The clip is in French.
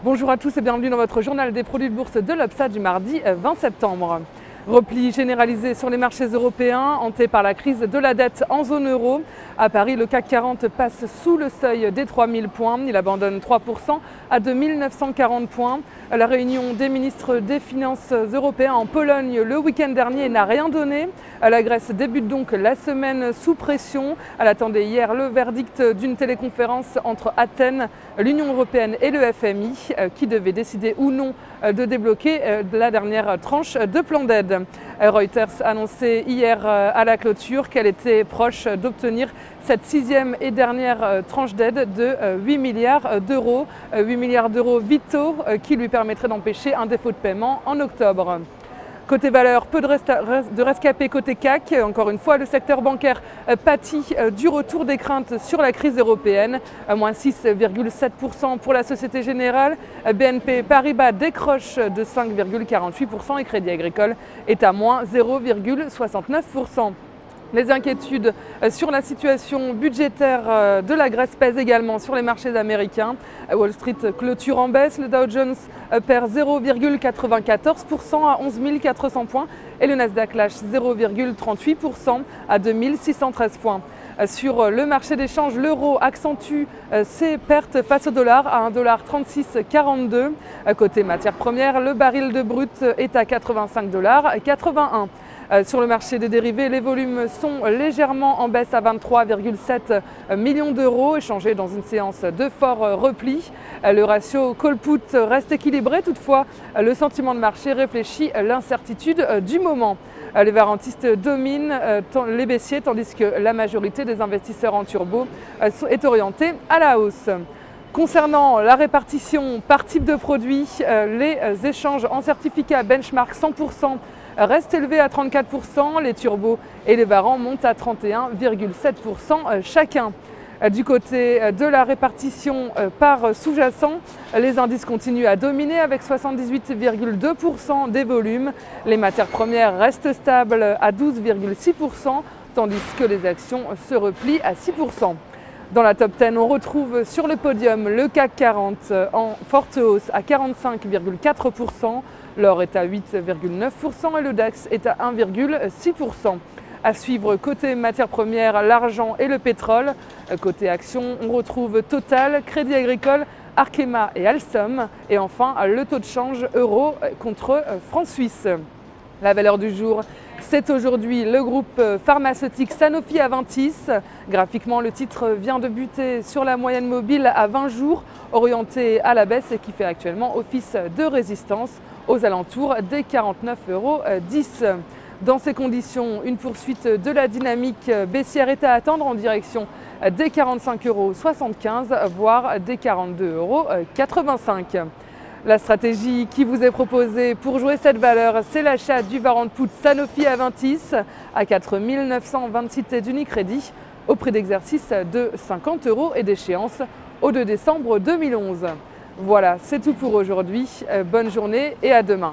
Bonjour à tous et bienvenue dans votre journal des produits de bourse de l'Obsa du mardi 20 septembre. Repli généralisé sur les marchés européens, hanté par la crise de la dette en zone euro. À Paris, le CAC 40 passe sous le seuil des 3000 points. Il abandonne 3% à 2940 points. La réunion des ministres des Finances européens en Pologne le week-end dernier n'a rien donné. La Grèce débute donc la semaine sous pression. Elle attendait hier le verdict d'une téléconférence entre Athènes, l'Union européenne et le FMI qui devait décider ou non de débloquer la dernière tranche de plan d'aide. Reuters annonçait hier à la clôture qu'elle était proche d'obtenir cette sixième et dernière tranche d'aide de 8 milliards d'euros. 8 milliards d'euros vitaux qui lui permettraient d'empêcher un défaut de paiement en octobre. Côté valeur, peu de rescapés côté CAC. Encore une fois, le secteur bancaire pâtit du retour des craintes sur la crise européenne. Moins 6,7% pour la Société Générale. BNP Paribas décroche de 5,48% et Crédit Agricole est à moins 0,69%. Les inquiétudes sur la situation budgétaire de la Grèce pèsent également sur les marchés américains. Wall Street clôture en baisse, le Dow Jones perd 0,94% à 11 400 points et le Nasdaq lâche 0,38% à 2613 points. Sur le marché des changes, l'euro accentue ses pertes face au dollar à 1,3642 $. Côté matières premières, le baril de brut est à 85,81 $. Sur le marché des dérivés, les volumes sont légèrement en baisse à 23,7 millions d'euros, échangés dans une séance de fort repli. Le ratio call-put reste équilibré, toutefois le sentiment de marché réfléchit l'incertitude du moment. Les varantistes dominent les baissiers, tandis que la majorité des investisseurs en turbo est orientée à la hausse. Concernant la répartition par type de produit, les échanges en certificats benchmark 100% restent élevés à 34%, les turbos et les varans montent à 31,7% chacun. Du côté de la répartition par sous-jacent, les indices continuent à dominer avec 78,2% des volumes. Les matières premières restent stables à 12,6%, tandis que les actions se replient à 6%. Dans la top 10, on retrouve sur le podium le CAC 40 en forte hausse à 45,4%, l'or est à 8,9% et le DAX est à 1,6%. À suivre côté matières premières, l'argent et le pétrole. Côté actions, on retrouve Total, Crédit Agricole, Arkema et Alstom. Et enfin, le taux de change euro contre franc suisse. La valeur du jour, c'est aujourd'hui le groupe pharmaceutique Sanofi-Aventis. Graphiquement, le titre vient de buter sur la moyenne mobile à 20 jours, orientée à la baisse et qui fait actuellement office de résistance aux alentours des 49,10 €. Dans ces conditions, une poursuite de la dynamique baissière est à attendre en direction des 45,75 €, voire des 42,85 €. La stratégie qui vous est proposée pour jouer cette valeur, c'est l'achat du warrant put Sanofi-Aventis à 4 926 T d'Unicredit au prix d'exercice de 50 € et d'échéance au 2 décembre 2011. Voilà, c'est tout pour aujourd'hui. Bonne journée et à demain.